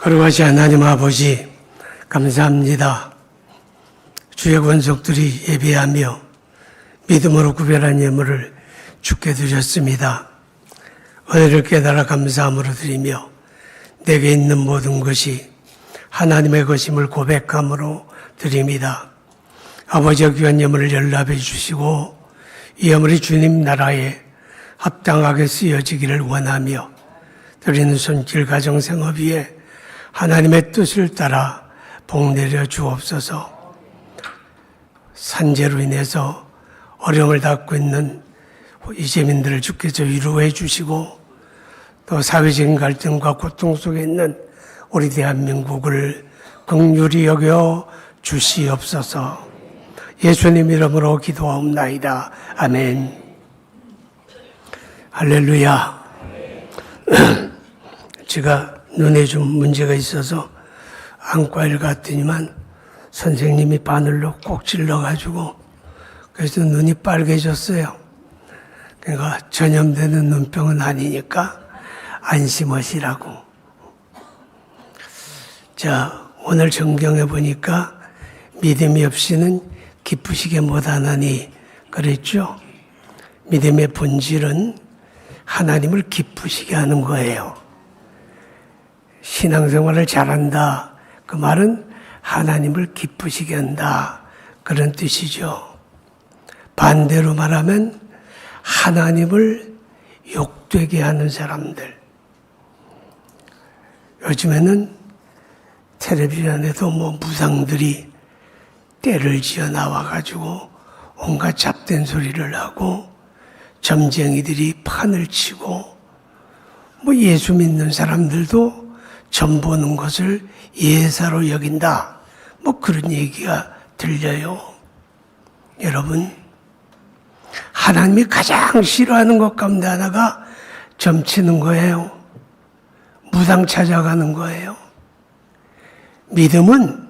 거룩하신 하나님 아버지, 감사합니다. 주의 권속들이 예배하며 믿음으로 구별한 예물을 주께 드렸습니다. 은혜를 깨달아 감사함으로 드리며 내게 있는 모든 것이 하나님의 것임을 고백함으로 드립니다. 아버지의 귀한 예물을 연락해 주시고 이 예물이 주님 나라에 합당하게 쓰여지기를 원하며 드리는 손길 가정생활 위에 하나님의 뜻을 따라 복 내려 주옵소서. 산재로 인해서 어려움을 겪고 있는 이재민들을 주께서 위로해 주시고 또 사회적인 갈등과 고통 속에 있는 우리 대한민국을 긍휼히 여겨 주시옵소서. 예수님 이름으로 기도하옵나이다. 아멘. 할렐루야. 제가 눈에 좀 문제가 있어서 안과를 갔더니만 선생님이 바늘로 꼭 찔러가지고 그래서 눈이 빨개졌어요. 그러니까 전염되는 눈병은 아니니까 안심하시라고. 자, 오늘 성경에 보니까 믿음이 없이는 기쁘시게 못하나니 그랬죠. 믿음의 본질은 하나님을 기쁘시게 하는 거예요. 신앙생활을 잘한다. 그 말은 하나님을 기쁘시게 한다. 그런 뜻이죠. 반대로 말하면 하나님을 욕되게 하는 사람들. 요즘에는 텔레비전에도 무당들이 때를 지어 나와가지고 온갖 잡된 소리를 하고 점쟁이들이 판을 치고 예수 믿는 사람들도 점 보는 것을 예사로 여긴다. 그런 얘기가 들려요. 여러분, 하나님이 가장 싫어하는 것 가운데 하나가 점치는 거예요. 무당 찾아가는 거예요. 믿음은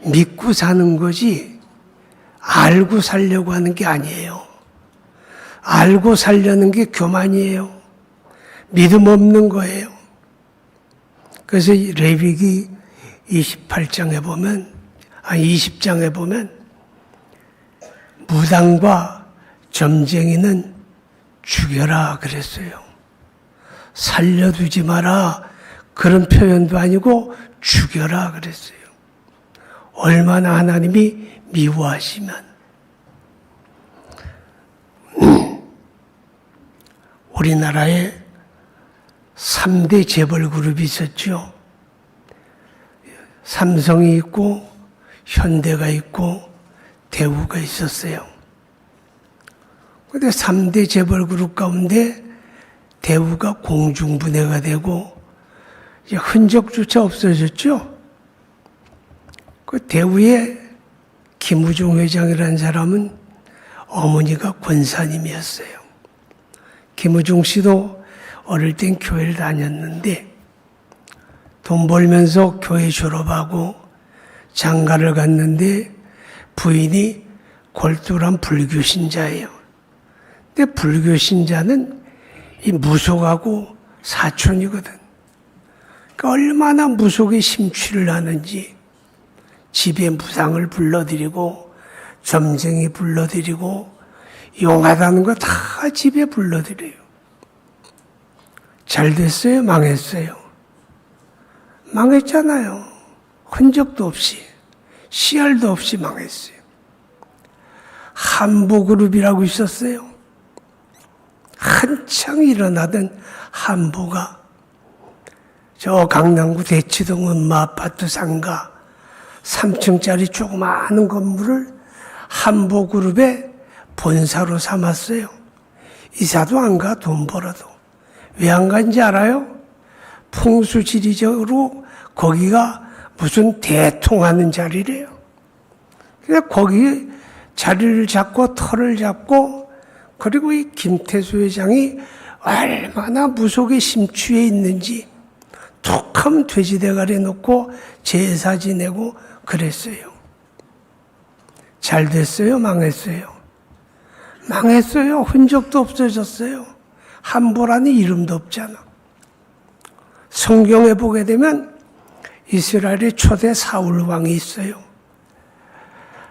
믿고 사는 거지 알고 살려고 하는 게 아니에요. 알고 살려는 게 교만이에요. 믿음 없는 거예요. 그래서 레위기 20장에 보면 무당과 점쟁이는 죽여라 그랬어요. 살려두지 마라 그런 표현도 아니고 죽여라 그랬어요. 얼마나 하나님이 미워하시면. 우리나라에 3대 재벌 그룹이 있었죠. 삼성이 있고 현대가 있고 대우가 있었어요. 그런데 3대 재벌 그룹 가운데 대우가 공중분해가 되고 이제 흔적조차 없어졌죠. 그 대우의 김우중 회장이라는 사람은 어머니가 권사님이었어요. 김우중 씨도 어릴 땐 교회를 다녔는데 돈 벌면서 교회 졸업하고 장가를 갔는데 부인이 골똘한 불교 신자예요. 근데 불교 신자는 이 무속하고 사촌이거든. 그러니까 얼마나 무속에 심취를 하는지 집에 무당을 불러들이고 점쟁이 불러들이고 용하다는 거 다 집에 불러들여요. 잘 됐어요? 망했어요? 망했잖아요. 흔적도 없이 씨알도 없이 망했어요. 한보그룹이라고 있었어요. 한창 일어나던 한보가 저 강남구 대치동 음마 아파트 상가 3층짜리 조그마한 건물을 한보그룹의 본사로 삼았어요. 이사도 안 가, 돈 벌어도. 왜 안 간지 알아요? 풍수지리적으로 거기가 무슨 대통하는 자리래요. 그래서 거기 자리를 잡고 털을 잡고 그리고 이 김태수 회장이 얼마나 무속에 심취해 있는지 툭하면 돼지대가리 놓고 제사 지내고 그랬어요. 잘 됐어요? 망했어요? 망했어요. 흔적도 없어졌어요. 한보라는 이름도 없잖아. 성경에 보게 되면 이스라엘의 초대 사울 왕이 있어요.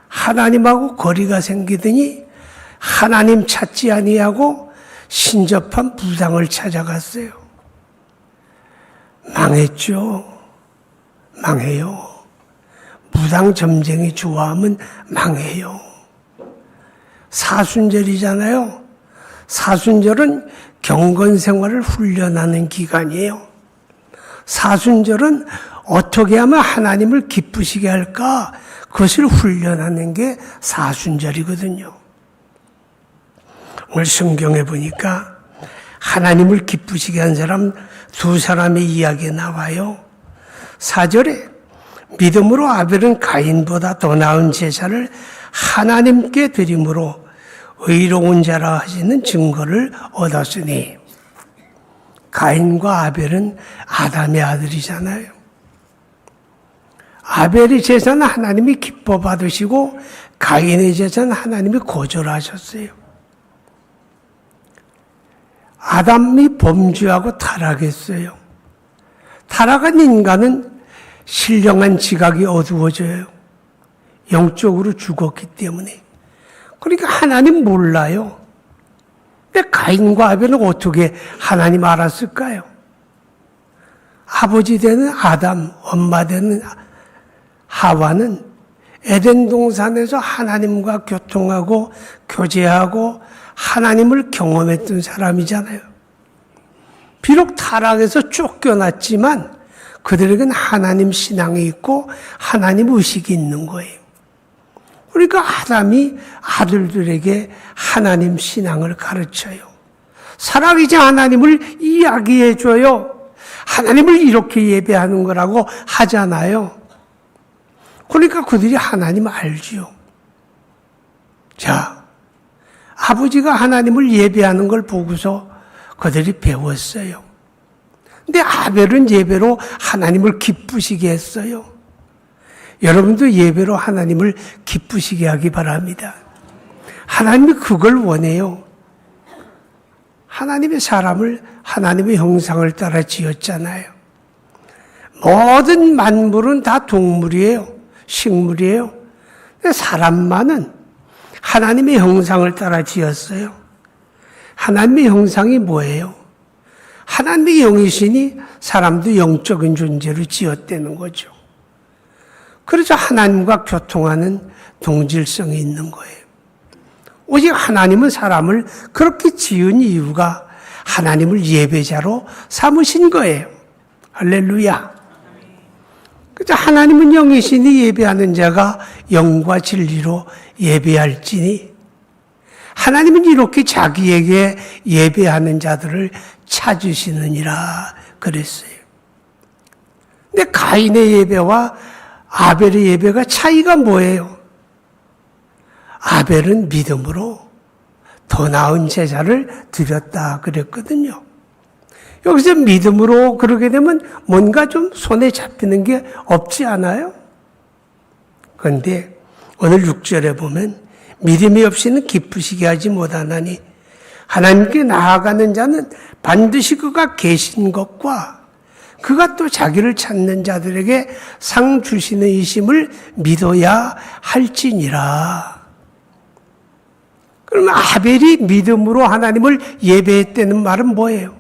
하나님하고 거리가 생기더니 하나님 찾지 아니하고 신접한 무당을 찾아갔어요. 망했죠. 망해요. 무당 점쟁이 좋아하면 망해요. 사순절이잖아요. 사순절은 경건 생활을 훈련하는 기간이에요. 사순절은 어떻게 하면 하나님을 기쁘시게 할까? 그것을 훈련하는 게 사순절이거든요. 오늘 성경에 보니까 하나님을 기쁘시게 한 사람 두 사람의 이야기 나와요. 4절에 믿음으로 아벨은 가인보다 더 나은 제사를 하나님께 드림으로 의로운 자라 하시는 증거를 얻었으니, 가인과 아벨은 아담의 아들이잖아요. 아벨의 제사는 하나님이 기뻐 받으시고 가인의 제사는 하나님이 거절하셨어요. 아담이 범죄하고 타락했어요. 타락한 인간은 신령한 지각이 어두워져요. 영적으로 죽었기 때문에. 그러니까 하나님 몰라요. 근데 가인과 아벨은 어떻게 하나님 알았을까요? 아버지 되는 아담, 엄마 되는 하와는 에덴 동산에서 하나님과 교통하고 교제하고 하나님을 경험했던 사람이잖아요. 비록 타락해서 쫓겨났지만 그들에게는 하나님 신앙이 있고 하나님 의식이 있는 거예요. 그러니까 아담이 아들들에게 하나님 신앙을 가르쳐요. 살아계신 하나님을 이야기해줘요. 하나님을 이렇게 예배하는 거라고 하잖아요. 그러니까 그들이 하나님 알지요. 자, 아버지가 하나님을 예배하는 걸 보고서 그들이 배웠어요. 근데 아벨은 예배로 하나님을 기쁘시게 했어요. 여러분도 예배로 하나님을 기쁘시게 하기 바랍니다. 하나님이 그걸 원해요. 하나님의 사람을 하나님의 형상을 따라 지었잖아요. 모든 만물은 다 동물이에요. 식물이에요. 사람만은 하나님의 형상을 따라 지었어요. 하나님의 형상이 뭐예요? 하나님의 영이시니 사람도 영적인 존재로 지었다는 거죠. 그래서 하나님과 교통하는 동질성이 있는 거예요. 오직 하나님은 사람을 그렇게 지은 이유가 하나님을 예배자로 삼으신 거예요. 할렐루야. 그래서 하나님은 영이시니 예배하는 자가 영과 진리로 예배할지니, 하나님은 이렇게 자기에게 예배하는 자들을 찾으시느니라 그랬어요. 근데 가인의 예배와 아벨의 예배가 차이가 뭐예요? 아벨은 믿음으로 더 나은 제사를 드렸다 그랬거든요. 여기서 믿음으로 그러게 되면 뭔가 좀 손에 잡히는 게 없지 않아요? 그런데 오늘 6절에 보면 믿음이 없이는 기쁘시게 하지 못하나니 하나님께 나아가는 자는 반드시 그가 계신 것과 그가 또 자기를 찾는 자들에게 상 주시는 이심을 믿어야 할지니라. 그러면 아벨이 믿음으로 하나님을 예배했다는 말은 뭐예요?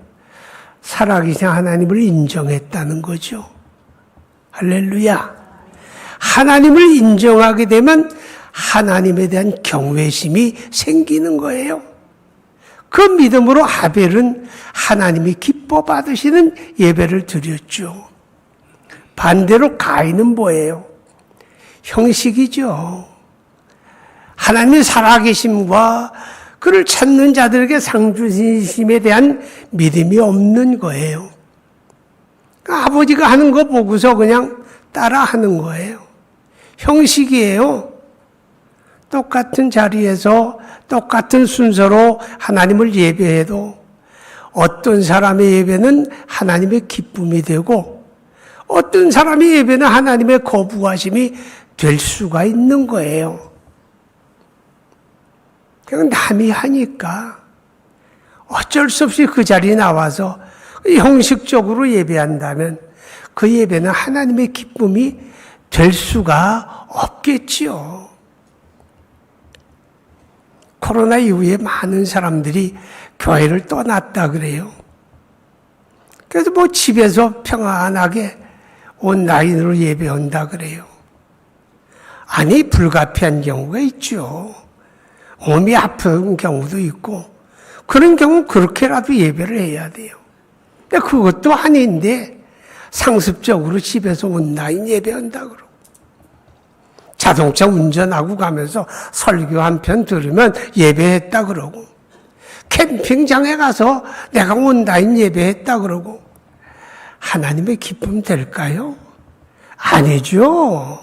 살아계신 하나님을 인정했다는 거죠. 할렐루야. 하나님을 인정하게 되면 하나님에 대한 경외심이 생기는 거예요. 그 믿음으로 아벨은 하나님이 기뻐 받으시는 예배를 드렸죠. 반대로 가인은 뭐예요? 형식이죠. 하나님의 살아계심과 그를 찾는 자들에게 상 주심에 대한 믿음이 없는 거예요. 그러니까 아버지가 하는 거 보고서 그냥 따라 하는 거예요. 형식이에요. 똑같은 자리에서 똑같은 순서로 하나님을 예배해도 어떤 사람의 예배는 하나님의 기쁨이 되고 어떤 사람의 예배는 하나님의 거부하심이 될 수가 있는 거예요. 그냥 남이 하니까 어쩔 수 없이 그 자리에 나와서 형식적으로 예배한다면 그 예배는 하나님의 기쁨이 될 수가 없겠지요. 코로나 이후에 많은 사람들이 교회를 떠났다 그래요. 그래서 뭐 집에서 평안하게 온라인으로 예배한다 그래요. 아니, 불가피한 경우가 있죠. 몸이 아픈 경우도 있고, 그런 경우는 그렇게라도 예배를 해야 돼요. 근데 그것도 아닌데, 상습적으로 집에서 온라인 예배한다 그러고, 자동차 운전하고 가면서 설교 한 편 들으면 예배했다 그러고, 캠핑장에 가서 내가 온라인 예배했다 그러고, 하나님의 기쁨 될까요? 아니죠.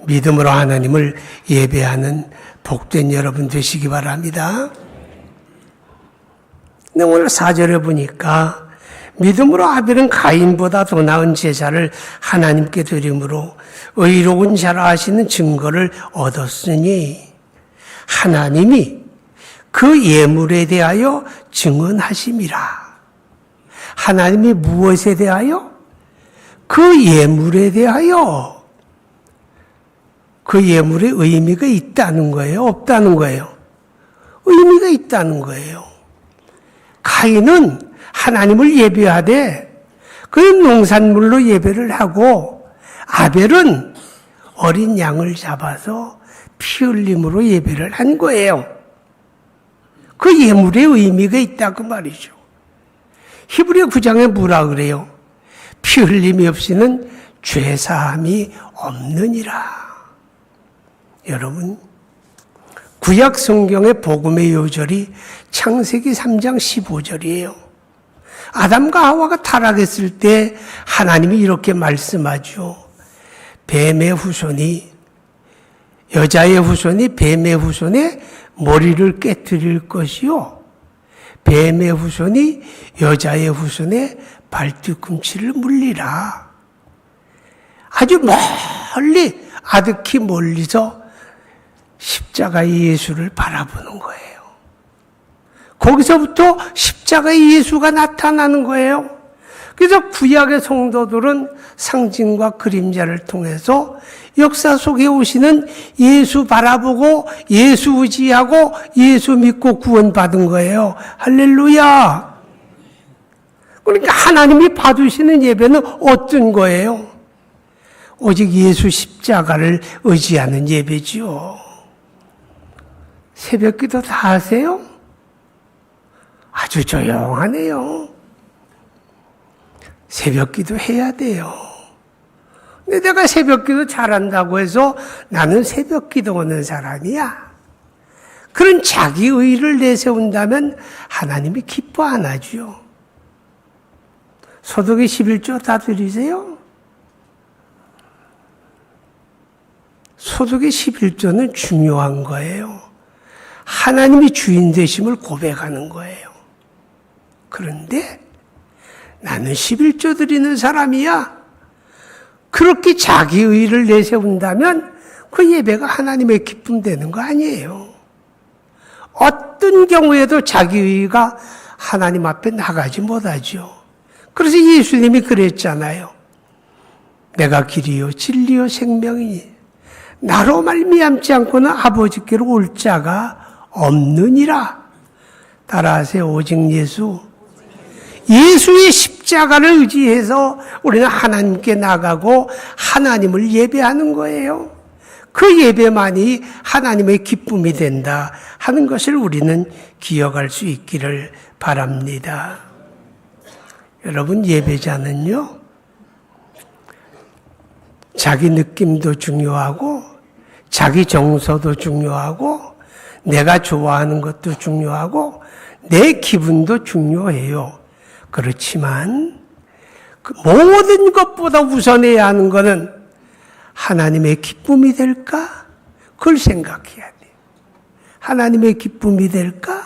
믿음으로 하나님을 예배하는 복된 여러분 되시기 바랍니다. 근데 오늘 4절에 보니까 믿음으로 아벨은 가인보다 더 나은 제사를 하나님께 드림으로 의로운 자라 하시는 증거를 얻었으니 하나님이 그 예물에 대하여 증언하심이라. 하나님이 무엇에 대하여? 그 예물에 대하여. 그 예물에 의미가 있다는 거예요? 없다는 거예요? 의미가 있다는 거예요. 가인은 하나님을 예배하되 그 농산물로 예배를 하고, 아벨은 어린 양을 잡아서 피 흘림으로 예배를 한 거예요. 그 예물에 의미가 있다고 말이죠. 히브리 9장에 뭐라 그래요? 피 흘림이 없이는 죄사함이 없느니라. 여러분, 구약 성경의 복음의 요절이 창세기 3장 15절이에요. 아담과 하와가 타락했을 때 하나님이 이렇게 말씀하죠. 뱀의 후손이, 여자의 후손이 뱀의 후손의 머리를 깨뜨릴 것이요, 뱀의 후손이 여자의 후손의 발뒤꿈치를 물리라. 아주 멀리, 아득히 멀리서 십자가의 예수를 바라보는 거예요. 거기서부터 십자가의 예수가 나타나는 거예요. 그래서 구약의 성도들은 상징과 그림자를 통해서 역사 속에 오시는 예수 바라보고 예수 의지하고 예수 믿고 구원받은 거예요. 할렐루야. 그러니까 하나님이 받으시는 예배는 어떤 거예요? 오직 예수 십자가를 의지하는 예배지요. 새벽기도 다 하세요? 아주 조용하네요. 새벽기도 해야 돼요. 근데 내가 새벽기도 잘한다고 해서 나는 새벽기도 오는 사람이야. 그런 자기의의를 내세운다면 하나님이 기뻐 안 하죠. 소득의 11조 다 드리세요? 소득의 11조는 중요한 거예요. 하나님이 주인 되심을 고백하는 거예요. 그런데 나는 11조 드리는 사람이야. 그렇게 자기의의를 내세운다면 그 예배가 하나님의 기쁨 되는 거 아니에요. 어떤 경우에도 자기의의가 하나님 앞에 나가지 못하죠. 그래서 예수님이 그랬잖아요. 내가 길이요 진리요 생명이니 나로 말미암지 않고는 아버지께로 올 자가 없느니라. 따라하세요. 오직 예수. 예수의 십자가를 의지해서 우리는 하나님께 나가고 하나님을 예배하는 거예요. 그 예배만이 하나님의 기쁨이 된다 하는 것을 우리는 기억할 수 있기를 바랍니다. 여러분, 예배자는요, 자기 느낌도 중요하고 자기 정서도 중요하고 내가 좋아하는 것도 중요하고 내 기분도 중요해요. 그렇지만 그 모든 것보다 우선해야 하는 것은 하나님의 기쁨이 될까? 그걸 생각해야 돼요. 하나님의 기쁨이 될까?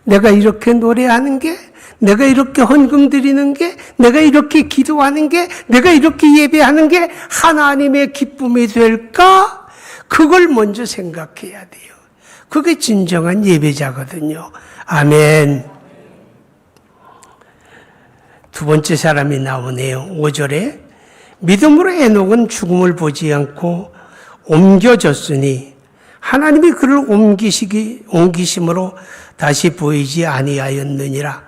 내가 이렇게 노래하는 게, 내가 이렇게 헌금 드리는 게, 내가 이렇게 기도하는 게, 내가 이렇게 예배하는 게 하나님의 기쁨이 될까? 그걸 먼저 생각해야 돼요. 그게 진정한 예배자거든요. 아멘. 두 번째 사람이 나오네요. 5절에 믿음으로 에녹은 죽음을 보지 않고 옮겨졌으니 하나님이 그를 옮기심으로 다시 보이지 아니하였느니라.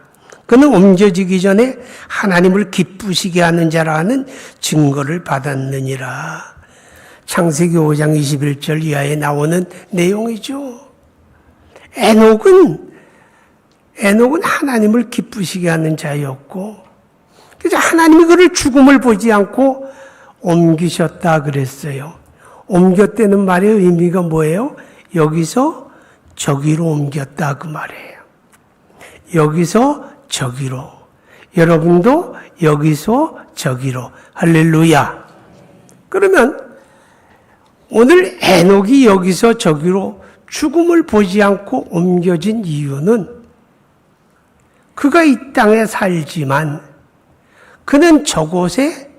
그는 옮겨지기 전에 하나님을 기쁘시게 하는 자라는 증거를 받았느니라. 창세기 5장 21절 이하에 나오는 내용이죠. 에녹은 하나님을 기쁘시게 하는 자였고, 그래서 하나님이 그를 죽음을 보지 않고 옮기셨다 그랬어요. 옮겼다는 말의 의미가 뭐예요? 여기서 저기로 옮겼다 그 말이에요. 여기서 저기로. 여러분도 여기서 저기로. 할렐루야. 그러면 오늘 에녹이 여기서 저기로 죽음을 보지 않고 옮겨진 이유는 그가 이 땅에 살지만 그는 저곳에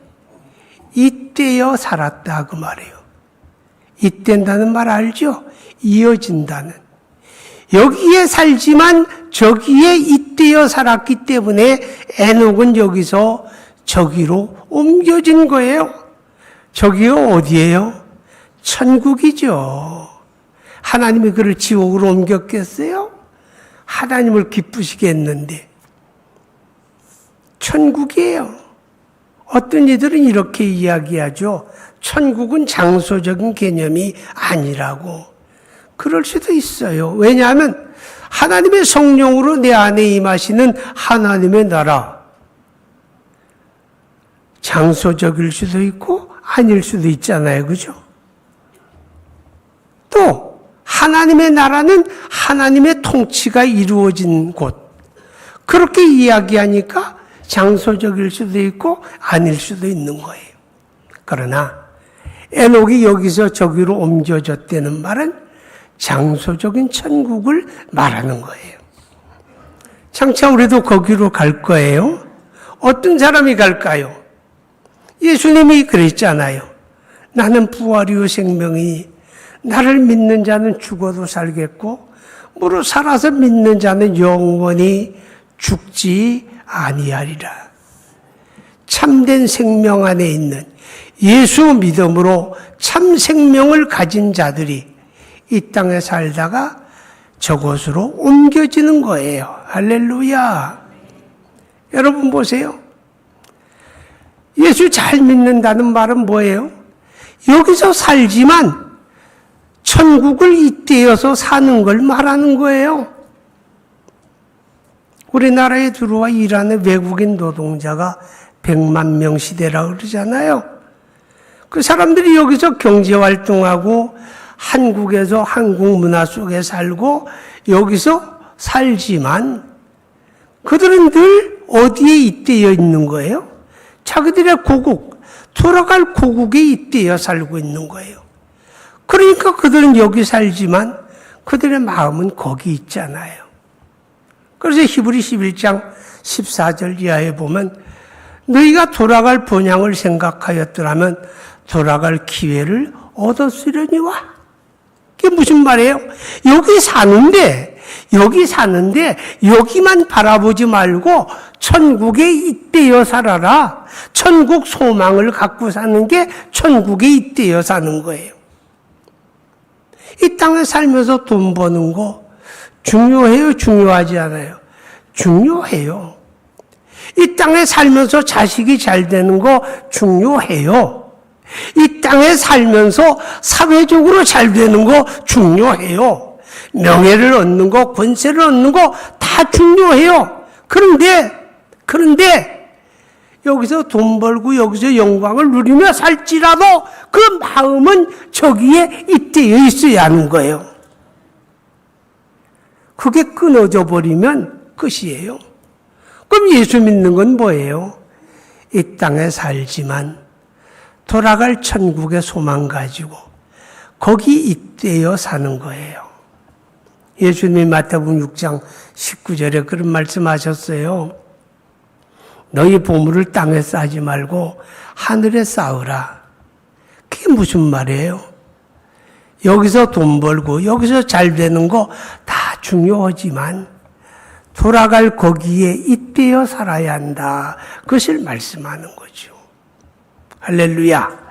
잇대어 살았다 그 말이에요. 잇댄다는 말 알죠? 이어진다는. 여기에 살지만 저기에 잇대어 살았기 때문에 에녹은 여기서 저기로 옮겨진 거예요. 저기가 어디예요? 천국이죠. 하나님이 그를 지옥으로 옮겼겠어요? 하나님을 기쁘시게 했는데 천국이에요. 어떤 이들은 이렇게 이야기하죠. 천국은 장소적인 개념이 아니라고. 그럴 수도 있어요. 왜냐하면 하나님의 성령으로 내 안에 임하시는 하나님의 나라. 장소적일 수도 있고 아닐 수도 있잖아요. 그죠? 또 하나님의 나라는 하나님의 통치가 이루어진 곳. 그렇게 이야기하니까 장소적일 수도 있고 아닐 수도 있는 거예요. 그러나 에녹이 여기서 저기로 옮겨졌다는 말은 장소적인 천국을 말하는 거예요. 장차 우리도 거기로 갈 거예요. 어떤 사람이 갈까요? 예수님이 그랬잖아요. 나는 부활이요 생명이니 나를 믿는 자는 죽어도 살겠고 무릇 살아서 믿는 자는 영원히 죽지 아니하리라. 참된 생명 안에 있는 예수 믿음으로 참 생명을 가진 자들이 이 땅에 살다가 저곳으로 옮겨지는 거예요. 할렐루야. 여러분 보세요. 예수 잘 믿는다는 말은 뭐예요? 여기서 살지만 천국을 잇대어서 사는 걸 말하는 거예요. 우리나라에 들어와 일하는 외국인 노동자가 100만 명 시대라고 그러잖아요. 그 사람들이 여기서 경제활동하고 한국에서 한국 문화 속에 살고 여기서 살지만 그들은 늘 어디에 잇대어 있는 거예요? 자기들의 고국, 돌아갈 고국에 잇대어 살고 있는 거예요. 그러니까 그들은 여기 살지만 그들의 마음은 거기 있잖아요. 그래서 히브리 11장 14절 이하에 보면 너희가 돌아갈 본향을 생각하였더라면 돌아갈 기회를 얻었으려니와. 그게 무슨 말이에요? 여기 사는데 여기만 바라보지 말고 천국에 잇대어 살아라. 천국 소망을 갖고 사는 게 천국에 잇대어 사는 거예요. 이 땅에 살면서 돈 버는 거 중요해요? 중요하지 않아요? 중요해요. 이 땅에 살면서 자식이 잘 되는 거 중요해요. 이 땅에 살면서 사회적으로 잘 되는 거 중요해요. 명예를 얻는 거, 권세를 얻는 거 다 중요해요. 그런데 여기서 돈 벌고 여기서 영광을 누리며 살지라도 그 마음은 저기에 잇대어 있어야 하는 거예요. 그게 끊어져 버리면 끝이에요. 그럼 예수 믿는 건 뭐예요? 이 땅에 살지만 돌아갈 천국의 소망 가지고 거기 잇대어 사는 거예요. 예수님이 마태복음 6장 19절에 그런 말씀하셨어요. 너희 보물을 땅에 쌓지 말고 하늘에 쌓으라. 그게 무슨 말이에요? 여기서 돈 벌고 여기서 잘 되는 거 다 중요하지만 돌아갈 거기에 잇대어 살아야 한다. 그것을 말씀하는 거죠. 할렐루야.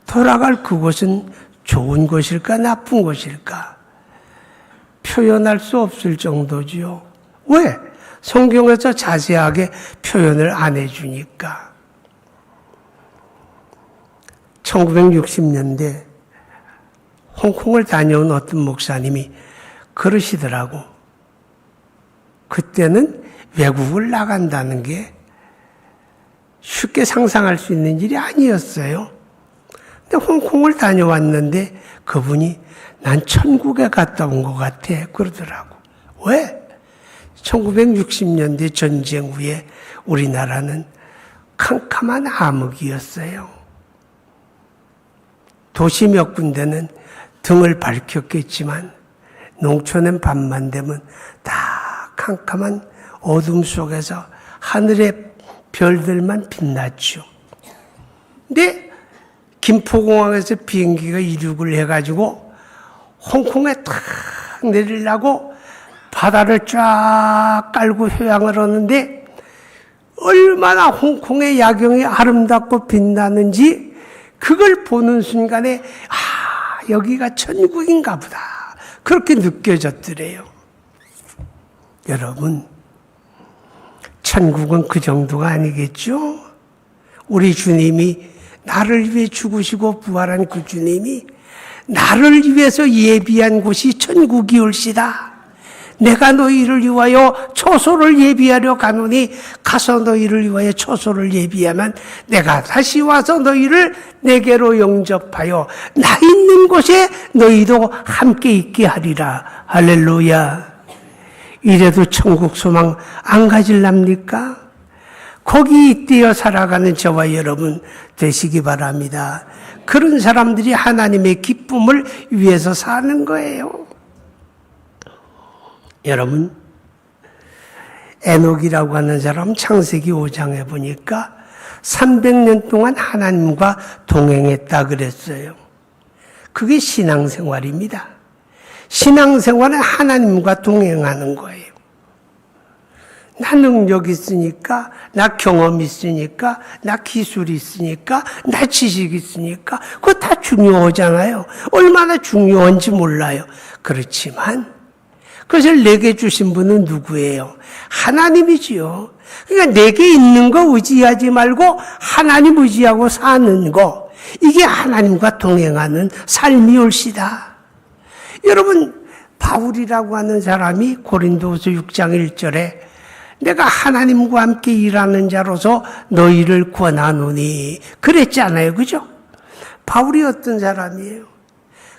돌아갈 그곳은 좋은 곳일까 나쁜 곳일까 표현할 수 없을 정도지요. 왜? 성경에서 자세하게 표현을 안 해주니까. 1960년대 홍콩을 다녀온 어떤 목사님이 그러시더라고. 그때는 외국을 나간다는 게 쉽게 상상할 수 있는 일이 아니었어요. 근데 홍콩을 다녀왔는데 그분이 난 천국에 갔다 온 것 같아 그러더라고. 왜? 1960년대 전쟁 후에 우리나라는 캄캄한 암흑이었어요. 도시 몇 군데는 등을 밝혔겠지만 농촌엔 밤만 되면 다 캄캄한 어둠 속에서 하늘의 별들만 빛났죠. 근데 김포공항에서 비행기가 이륙을 해가지고 홍콩에 탁 내리려고 바다를 쫙 깔고 휴양을 하는데 얼마나 홍콩의 야경이 아름답고 빛나는지 그걸 보는 순간에 여기가 천국인가 보다 그렇게 느껴졌더래요. 여러분, 천국은 그 정도가 아니겠죠? 우리 주님이 나를 위해 죽으시고 부활한 그 주님이 나를 위해서 예비한 곳이 천국이 올시다. 내가 너희를 위하여 초소를 예비하려 가노니 가서 너희를 위하여 초소를 예비하면 내가 다시 와서 너희를 내게로 영접하여 나 있는 곳에 너희도 함께 있게 하리라. 할렐루야. 이래도 천국 소망 안 가질랍니까? 거기 잇대어 살아가는 저와 여러분 되시기 바랍니다. 그런 사람들이 하나님의 기쁨을 위해서 사는 거예요. 여러분, 에녹이라고 하는 사람 창세기 5장에 보니까 300년 동안 하나님과 동행했다 그랬어요. 그게 신앙생활입니다. 신앙생활은 하나님과 동행하는 거예요. 나 능력 있으니까, 나 경험 있으니까, 나 기술 있으니까, 나 지식 있으니까 그거 다 중요하잖아요. 얼마나 중요한지 몰라요. 그렇지만 그것을 내게 주신 분은 누구예요? 하나님이지요. 그러니까 내게 있는 거 의지하지 말고 하나님 의지하고 사는 거, 이게 하나님과 동행하는 삶이 올시다. 여러분, 바울이라고 하는 사람이 고린도후서 6장 1절에 내가 하나님과 함께 일하는 자로서 너희를 권하노니 그랬잖아요. 그죠? 바울이 어떤 사람이에요?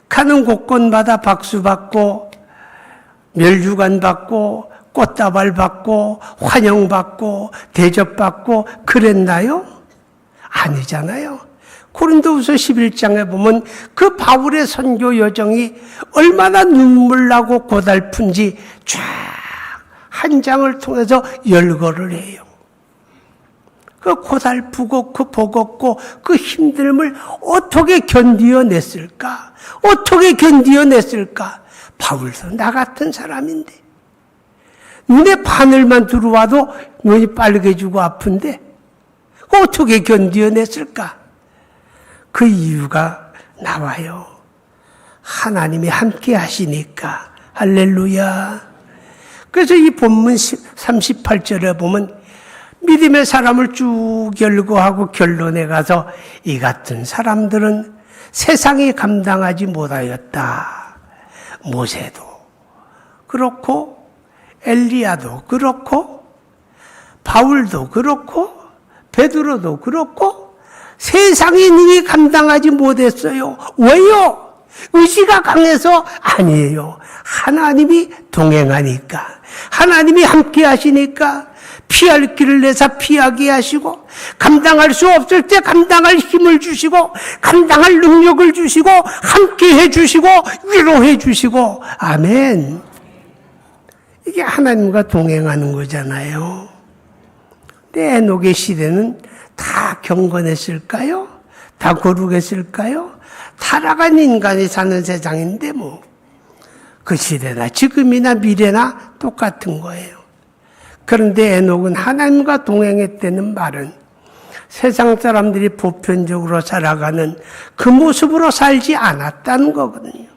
가는 곳곳마다 박수 받고 멸주관 받고 꽃다발 받고 환영받고 대접받고 그랬나요? 아니잖아요. 고린도후서 11장에 보면 그 바울의 선교 여정이 얼마나 눈물나고 고달픈지 쫙 한 장을 통해서 열거를 해요. 그 고달프고 그 버겁고 그 힘듦을 어떻게 견디어냈을까? 어떻게 견디어냈을까? 바울도 나 같은 사람인데 눈에 바늘만 들어와도 눈이 빨개지고 아픈데 어떻게 견디어냈을까? 그 이유가 나와요. 하나님이 함께 하시니까. 할렐루야. 그래서 이 본문 38절에 보면 믿음의 사람을 쭉 열거하고 결론에 가서 이 같은 사람들은 세상이 감당하지 못하였다. 모세도 그렇고 엘리야도 그렇고 바울도 그렇고 베드로도 그렇고 세상이 능히 감당하지 못했어요. 왜요? 의지가 강해서 아니에요. 하나님이 동행하니까, 하나님이 함께 하시니까 피할 길을 내사 피하게 하시고, 감당할 수 없을 때 감당할 힘을 주시고, 감당할 능력을 주시고, 함께 해주시고, 위로해 주시고, 아멘. 이게 하나님과 동행하는 거잖아요. 근데 에녹의 시대는 다 경건했을까요? 다 거룩했을까요? 타락한 인간이 사는 세상인데 뭐 그 시대나 지금이나 미래나 똑같은 거예요. 그런데 에녹은 하나님과 동행했다는 말은 세상 사람들이 보편적으로 살아가는 그 모습으로 살지 않았다는 거거든요.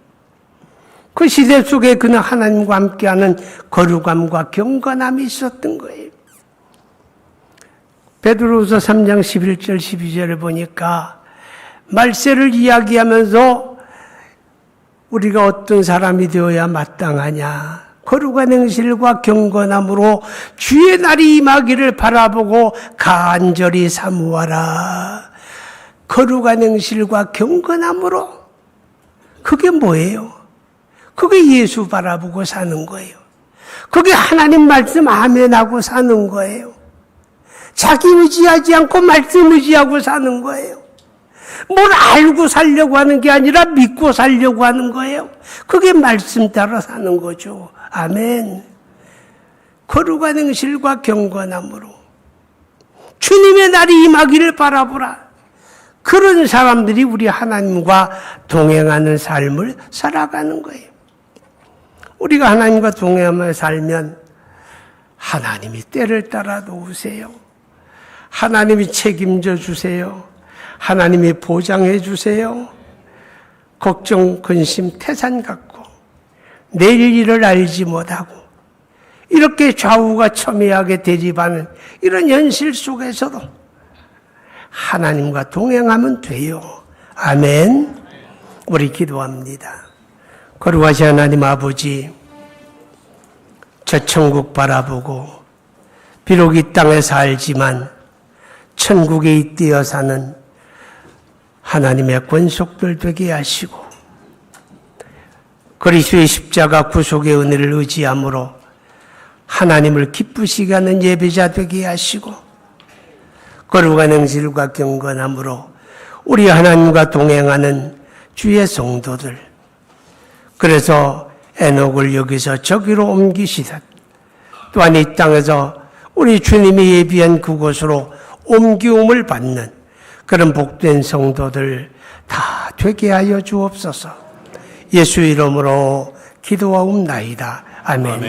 그 시대 속에 그는 하나님과 함께하는 거룩함과 경건함이 있었던 거예요. 베드로후서 3장 11절 12절을 보니까 말세를 이야기하면서 우리가 어떤 사람이 되어야 마땅하냐. 거룩한 행실과 경건함으로 주의 날이 임하기를 바라보고 간절히 사모하라. 거룩한 행실과 경건함으로. 그게 뭐예요? 그게 예수 바라보고 사는 거예요. 그게 하나님 말씀 아멘하고 사는 거예요. 자기 의지하지 않고 말씀 의지하고 사는 거예요. 뭘 알고 살려고 하는 게 아니라 믿고 살려고 하는 거예요. 그게 말씀 따라 사는 거죠. 아멘. 거룩한 행실과 경건함으로 주님의 날이 임하기를 바라보라. 그런 사람들이 우리 하나님과 동행하는 삶을 살아가는 거예요. 우리가 하나님과 동행하며 살면 하나님이 때를 따라 도우세요. 하나님이 책임져 주세요. 하나님이 보장해 주세요. 걱정, 근심, 태산 갖고 내일 일을 알지 못하고 이렇게 좌우가 첨예하게 대립하는 이런 현실 속에서도 하나님과 동행하면 돼요. 아멘. 우리 기도합니다. 거룩하신 하나님 아버지, 저 천국 바라보고 비록 이 땅에 살지만 천국에 잇대어 사는 하나님의 권속들 되게 하시고 그리스도의 십자가 구속의 은혜를 의지함으로 하나님을 기쁘시게 하는 예배자 되게 하시고 거룩한 행실과 경건함으로 우리 하나님과 동행하는 주의 성도들, 그래서 에녹을 여기서 저기로 옮기시듯 또한 이 땅에서 우리 주님이 예비한 그곳으로 옮기움을 받는 그런 복된 성도들 다 되게 하여 주옵소서. 예수 이름으로 기도하옵나이다. 아멘.